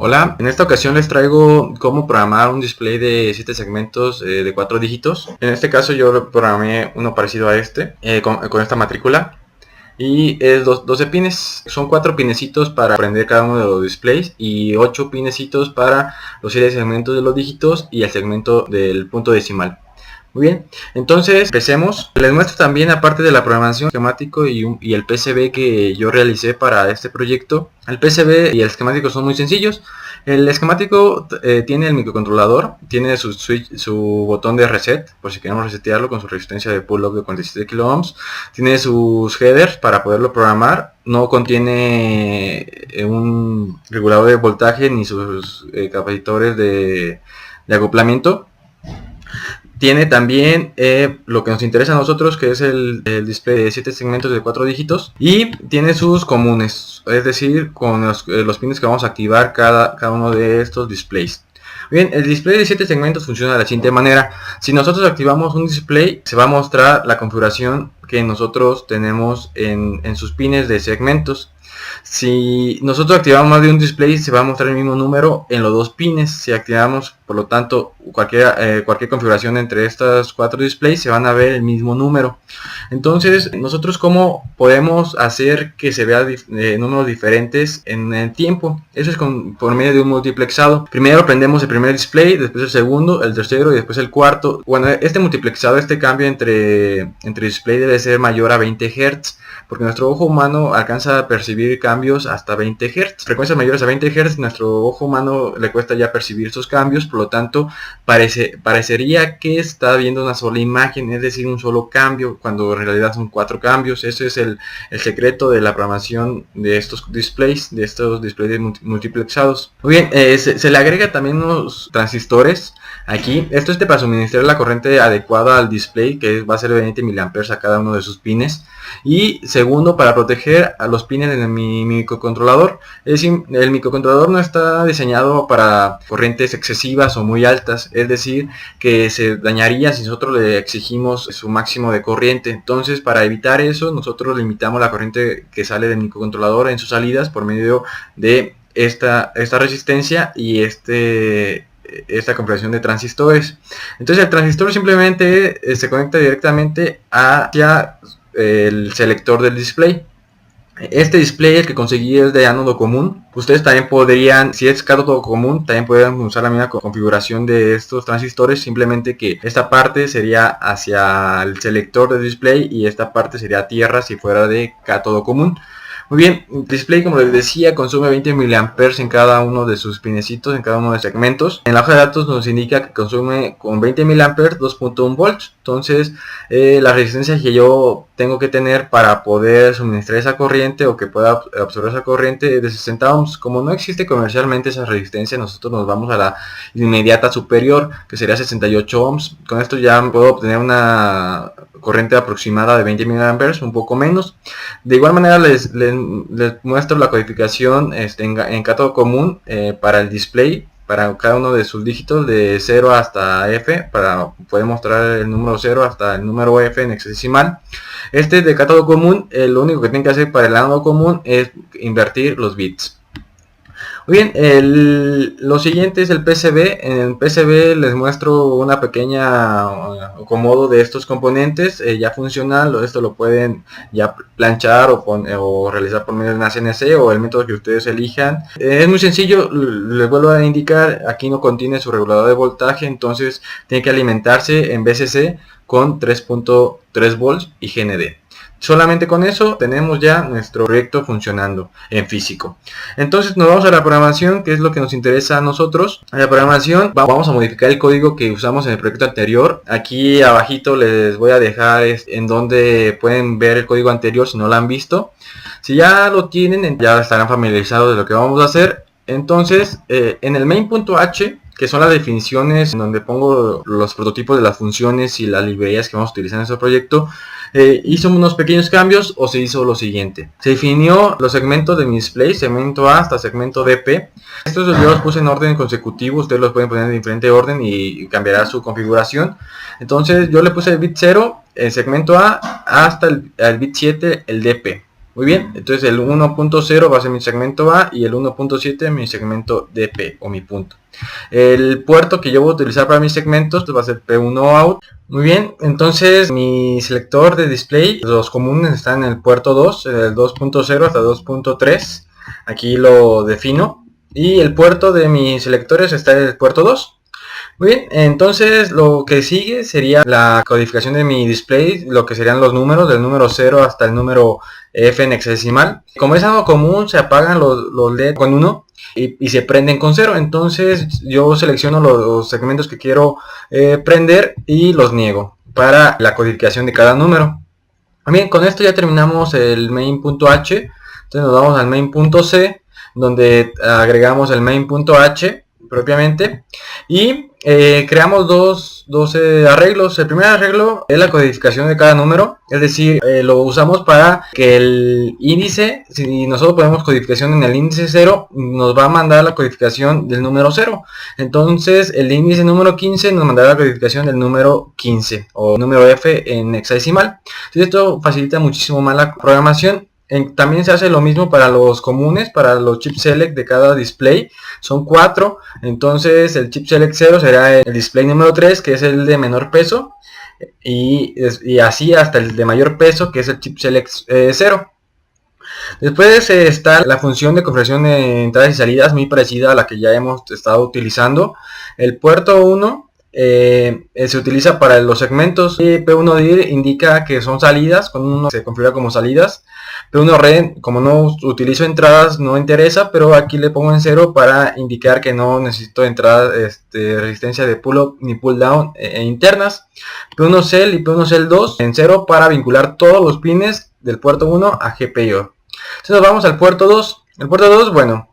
Hola, en esta ocasión les traigo cómo programar un display de 7 segmentos de 4 dígitos. En este caso yo programé uno parecido a este, con esta matrícula. Y es 12 pines, son 4 pinecitos para prender cada uno de los displays y 8 pinecitos para los 7 segmentos de los dígitos y el segmento del punto decimal. Muy bien, entonces empecemos. Les muestro también, aparte de la programación, esquemático y el PCB que yo realicé para este proyecto. El PCB y el esquemático son muy sencillos. El esquemático tiene el microcontrolador, tiene su switch, su botón de reset, por si queremos resetearlo con su resistencia de pull-up de 47 kilo ohms. Tiene sus headers para poderlo programar. No contiene un regulador de voltaje ni sus capacitores de acoplamiento. Tiene también lo que nos interesa a nosotros, que es el display de 7 segmentos de 4 dígitos. Y tiene sus comunes, es decir, con los pines que vamos a activar cada uno de estos displays. Bien, el display de 7 segmentos funciona de la siguiente manera. Si nosotros activamos un display, se va a mostrar la configuración que nosotros tenemos en sus pines de segmentos. Si nosotros activamos más de un display, se va a mostrar el mismo número en los dos pines. Si activamos, por lo tanto, cualquier configuración entre estos 4 displays, se van a ver el mismo número. Entonces, nosotros cómo podemos hacer que se vea números diferentes en el tiempo. Eso es por medio de un multiplexado. Primero prendemos el primer display, después el segundo, el tercero y después el cuarto. Bueno, este multiplexado, este cambio entre display debe ser mayor a 20 Hz, porque nuestro ojo humano alcanza a percibir cambios hasta 20 Hz. Frecuencias mayores a 20 Hz, nuestro ojo humano le cuesta ya percibir esos cambios, por lo tanto parecería que está viendo una sola imagen, es decir, un solo cambio, cuando en realidad son 4 cambios. Ese es el secreto de la programación de estos displays multiplexados. Muy bien, se le agrega también unos transistores aquí. Esto es para suministrar la corriente adecuada al display, que va a ser de 20 mA a cada uno de sus pines. Y segundo, para proteger a los pines de mi microcontrolador. Es decir, el microcontrolador no está diseñado para corrientes excesivas o muy altas, es decir, que se dañaría si nosotros le exigimos su máximo de corriente. Entonces, para evitar eso, nosotros limitamos la corriente que sale del microcontrolador en sus salidas por medio de esta resistencia y esta configuración de transistores. Entonces el transistor simplemente se conecta directamente hacia el selector del display. Este display, el que conseguí, es de ánodo común. Ustedes también podrían, si es cátodo común, también pueden usar la misma configuración de estos transistores, simplemente que esta parte sería hacia el selector del display y esta parte sería tierra si fuera de cátodo común. Muy bien, el display, como les decía, consume 20 mA en cada uno de sus pinecitos, en cada uno de los segmentos. En la hoja de datos nos indica que consume con 20 mA 2.1 volts. Entonces, la resistencia que yo tengo que tener para poder suministrar esa corriente o que pueda absorber esa corriente es de 60 ohms. Como no existe comercialmente esa resistencia, nosotros nos vamos a la inmediata superior, que sería 68 ohms. Con esto ya puedo obtener una corriente aproximada de 20 mA, un poco menos. De igual manera les muestro la codificación en cátodo común para el display, para cada uno de sus dígitos de 0 hasta F, para poder mostrar el número 0 hasta el número F en hexadecimal. Este de cátodo común, lo único que tienen que hacer para el ánodo común es invertir los bits. Muy bien, lo siguiente es el PCB. En el PCB les muestro una pequeña acomodo de estos componentes ya funcional. Esto lo pueden ya planchar o realizar por medio de una CNC o el método que ustedes elijan. Es muy sencillo, les vuelvo a indicar, aquí no contiene su regulador de voltaje, entonces tiene que alimentarse en VCC con 3.3 volts y GND. Solamente con eso tenemos ya nuestro proyecto funcionando en físico. Entonces nos vamos a la programación, que es lo que nos interesa a nosotros. En la programación vamos a modificar el código que usamos en el proyecto anterior. Aquí abajito les voy a dejar en donde pueden ver el código anterior si no lo han visto. Si ya lo tienen, ya estarán familiarizados de lo que vamos a hacer. Entonces en el main.h, que son las definiciones en donde pongo los prototipos de las funciones y las librerías que vamos a utilizar en este proyecto, hizo unos pequeños cambios o se hizo lo siguiente. Se definió los segmentos de mi display, segmento A hasta segmento DP. Estos yo los puse en orden consecutivo, ustedes los pueden poner en diferente orden y cambiará su configuración. Entonces yo le puse el bit 0, el segmento A, hasta el bit 7, el DP. Muy bien, entonces el 1.0 va a ser mi segmento A y el 1.7 mi segmento DP o mi punto. El puerto que yo voy a utilizar para mis segmentos va a ser P1 out. Muy bien, entonces mi selector de display, los comunes están en el puerto 2, el 2.0 hasta 2.3. Aquí lo defino. Y el puerto de mis selectores está en el puerto 2. Muy bien, entonces lo que sigue sería la codificación de mi display, lo que serían los números, del número 0 hasta el número F en hexadecimal. Como es algo común, se apagan los LED con 1 y se prenden con 0. Entonces yo selecciono los segmentos que quiero prender y los niego para la codificación de cada número. Bien, con esto ya terminamos el main.h. Entonces nos vamos al main.c, donde agregamos el main.h propiamente y creamos dos arreglos. El primer arreglo es la codificación de cada número, es decir, lo usamos para que el índice, si nosotros ponemos codificación en el índice 0, nos va a mandar la codificación del número 0. Entonces el índice número 15 nos mandará la codificación del número 15 o número F en hexadecimal. Entonces esto facilita muchísimo más la programación. También se hace lo mismo para los comunes, para los chip select de cada display. Son 4, entonces el chip select 0 será el display número 3, que es el de menor peso, y así hasta el de mayor peso, que es el chip select 0. Después está la función de configuración de entradas y salidas, muy parecida a la que ya hemos estado utilizando. El puerto 1 se utiliza para los segmentos. P1dir indica que son salidas, con uno se configura como salidas. P1red, como no utilizo entradas, no interesa, pero aquí le pongo en 0 para indicar que no necesito entradas, resistencia de pull up ni pull down internas. P1cell y P1cell 2 en 0 para vincular todos los pines del puerto 1 a GPIO. Entonces nos vamos al puerto 2. El puerto 2, bueno,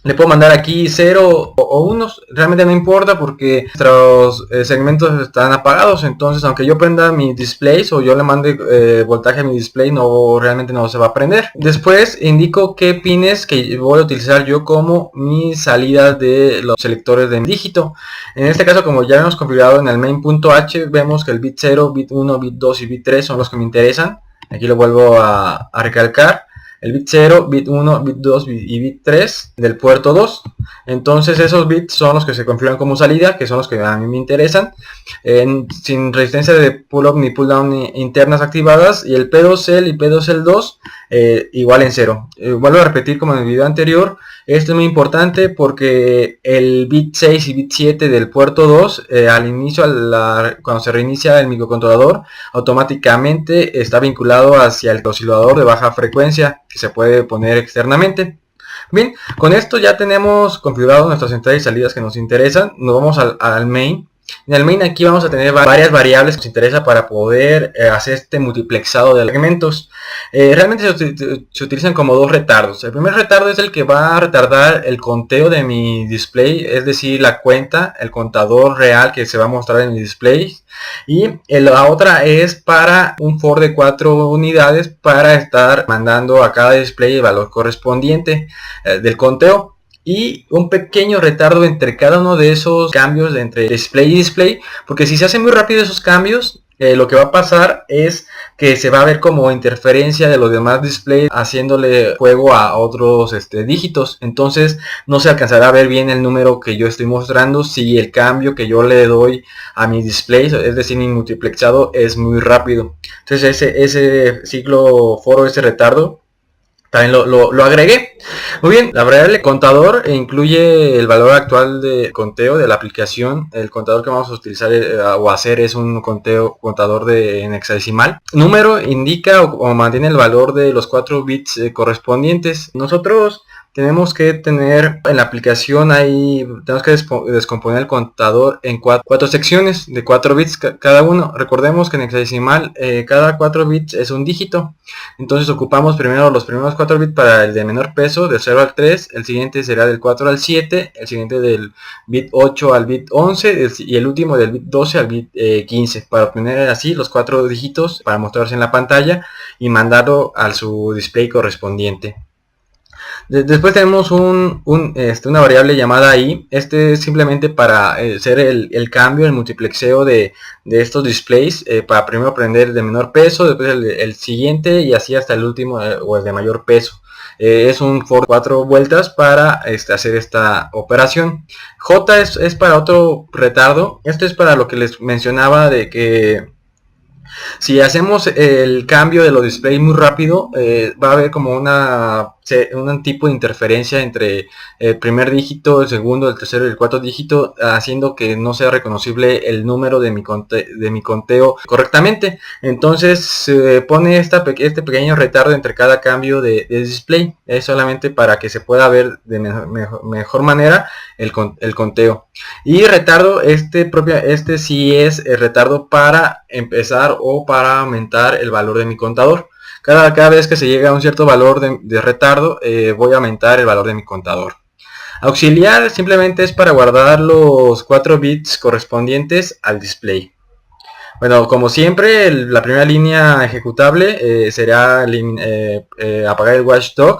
le puedo mandar aquí 0 o 1, realmente no importa porque nuestros segmentos están apagados. Entonces aunque yo prenda mis displays o yo le mande voltaje a mi display, realmente no se va a prender. Después indico qué pines que voy a utilizar yo como mis salidas de los selectores de dígito. En este caso, como ya hemos configurado en el main.h, vemos que el bit 0, bit 1, bit 2 y bit 3 son los que me interesan. Aquí lo vuelvo a recalcar. El bit 0, bit 1, bit 2 y bit 3 del puerto 2. Entonces esos bits son los que se configuran como salida, que son los que a mí me interesan, sin resistencia de pull up ni pull down internas activadas. Y el P2cell y P2cell 2 igual en 0. Vuelvo a repetir como en el video anterior, esto es muy importante porque el bit 6 y bit 7 del puerto 2 al inicio, cuando se reinicia el microcontrolador, automáticamente está vinculado hacia el oscilador de baja frecuencia que se puede poner externamente. Bien, con esto ya tenemos configurado nuestras entradas y salidas que nos interesan. Nos vamos al main. En el main aquí vamos a tener varias variables que nos interesa para poder hacer este multiplexado de segmentos. Realmente se utilizan como dos retardos. El primer retardo es el que va a retardar el conteo de mi display, es decir, la cuenta, el contador real que se va a mostrar en mi display. Y la otra es para un for de 4 unidades para estar mandando a cada display el valor correspondiente del conteo. Y un pequeño retardo entre cada uno de esos cambios entre display y display, porque si se hacen muy rápido esos cambios, lo que va a pasar es que se va a ver como interferencia de los demás displays haciéndole juego a otros dígitos. Entonces no se alcanzará a ver bien el número que yo estoy mostrando si el cambio que yo le doy a mi display, es decir, mi multiplexado, es muy rápido. Entonces ese ciclo foro, ese retardo, también lo agregué. Muy bien, la variable contador incluye el valor actual de conteo de la aplicación. El contador que vamos a utilizar o hacer es un contador en hexadecimal. Número indica o mantiene el valor de los 4 bits correspondientes. Nosotros tenemos que tener en la aplicación ahí, tenemos que descomponer el contador en cuatro secciones de 4 bits cada uno. Recordemos que en hexadecimal cada 4 bits es un dígito. Entonces ocupamos primero los primeros 4 bits para el de menor peso, del 0 al 3, el siguiente será del 4 al 7, el siguiente del bit 8 al bit 11 y el último del bit 12 al bit 15, para obtener así los 4 dígitos para mostrarse en la pantalla y mandarlo a su display correspondiente. Después tenemos una variable llamada i. Este es simplemente para hacer el cambio, el multiplexeo de estos displays, para primero prender de menor peso, después el siguiente y así hasta el último o el de mayor peso. Es un for 4 vueltas para hacer esta operación. J es para otro retardo. Esto es para lo que les mencionaba de que si hacemos el cambio de los displays muy rápido, va a haber como un tipo de interferencia entre el primer dígito, el segundo, el tercero y el cuarto dígito, haciendo que no sea reconocible el número de mi conteo correctamente. Entonces se pone este pequeño retardo entre cada cambio de display. Es solamente para que se pueda ver de mejor manera el conteo. Y retardo, este sí es el retardo para empezar o para aumentar el valor de mi contador. Cada vez que se llega a un cierto valor de retardo, voy a aumentar el valor de mi contador. Auxiliar simplemente es para guardar los 4 bits correspondientes al display. Bueno, como siempre, la primera línea ejecutable será apagar el watchdog.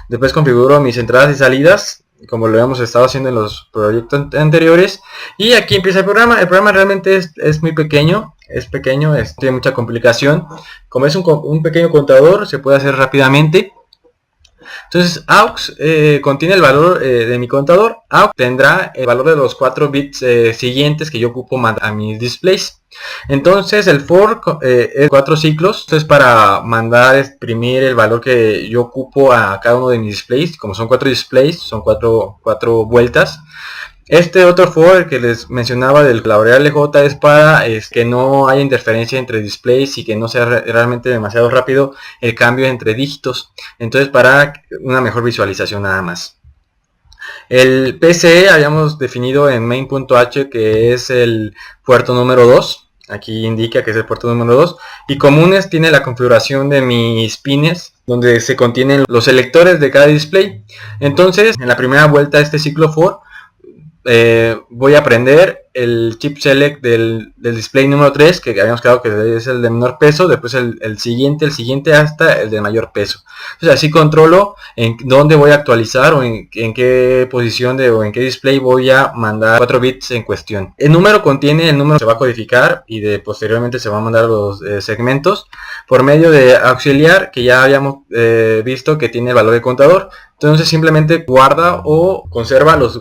Después configuro mis entradas y salidas, como lo hemos estado haciendo en los proyectos anteriores. Y aquí empieza el programa. El programa realmente es muy pequeño. Es pequeño, tiene mucha complicación. Como es un pequeño contador, se puede hacer rápidamente. Entonces aux contiene el valor de mi contador. Aux tendrá el valor de los 4 bits siguientes que yo ocupo a mis displays. Entonces el for es 4 ciclos. Esto es para mandar exprimir el valor que yo ocupo a cada uno de mis displays. Como son 4 displays, son 4 vueltas. Este otro for que les mencionaba de la variable j es para que no haya interferencia entre displays y que no sea realmente demasiado rápido el cambio entre dígitos. Entonces para una mejor visualización nada más. El PCE habíamos definido en main.h que es el puerto número 2. Aquí indica que es el puerto número 2. Y comunes tiene la configuración de mis pines, donde se contienen los selectores de cada display. Entonces en la primera vuelta de este ciclo for, voy a prender el chip select del display número 3, que habíamos quedado que es el de menor peso, después el siguiente hasta el de mayor peso. Entonces así controlo en dónde voy a actualizar o en qué posición o en qué display voy a mandar 4 bits en cuestión. El número se va a codificar y posteriormente se va a mandar los segmentos por medio de auxiliar, que ya habíamos visto que tiene el valor de contador. Entonces simplemente guarda o conserva los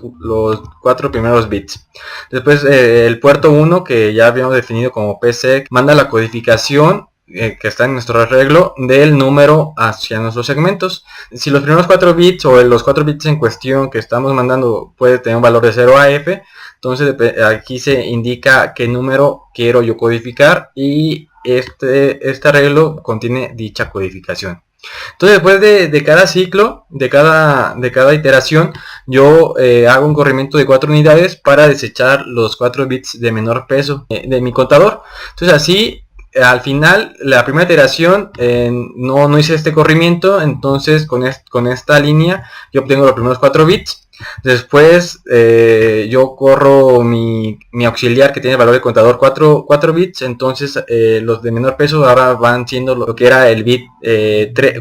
4 primeros bits. Después el puerto 1, que ya habíamos definido como PSEC, manda la codificación que está en nuestro arreglo del número hacia nuestros segmentos. Si los primeros 4 bits o los 4 bits en cuestión que estamos mandando puede tener un valor de 0 a F, entonces aquí se indica qué número quiero yo codificar y este arreglo contiene dicha codificación. Entonces después de cada ciclo, de cada iteración, yo hago un corrimiento de 4 unidades para desechar los 4 bits de menor peso de mi contador. Entonces así, al final, la primera iteración no hice este corrimiento, entonces con esta línea yo obtengo los primeros 4 bits. Después yo corro mi auxiliar, que tiene el valor de contador 4 bits, entonces los de menor peso ahora van siendo lo que era el bit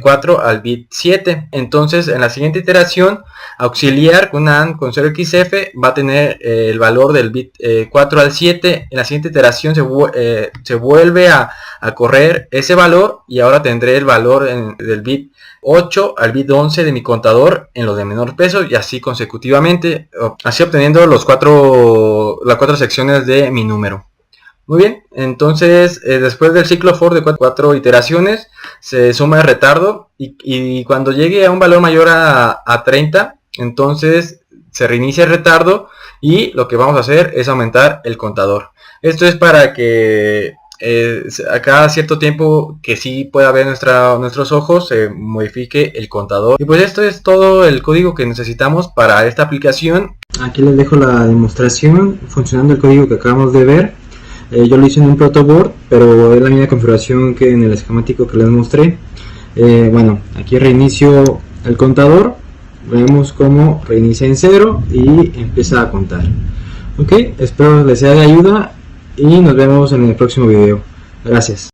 4 al bit 7. Entonces en la siguiente iteración, auxiliar con una AND con 0xf va a tener el valor del bit 4 al 7. En la siguiente iteración se vuelve a correr ese valor y ahora tendré el valor del bit 8 al bit 11 de mi contador en los de menor peso, y así consecutivamente, así obteniendo las 4 secciones de mi número. Muy bien, entonces después del ciclo for de 4 iteraciones se suma el retardo y cuando llegue a un valor mayor a 30, entonces se reinicia el retardo y lo que vamos a hacer es aumentar el contador. Esto es para que a cada cierto tiempo que sí pueda ver nuestros ojos se modifique el contador. Y pues esto es todo el código que necesitamos para esta aplicación. Aquí les dejo la demostración funcionando el código que acabamos de ver. Yo lo hice en un protoboard, pero es la misma configuración que en el esquemático que les mostré. Bueno, aquí reinicio el contador, vemos cómo reinicia en 0 y empieza a contar. Ok, espero les sea de ayuda y nos vemos en el próximo video. Gracias.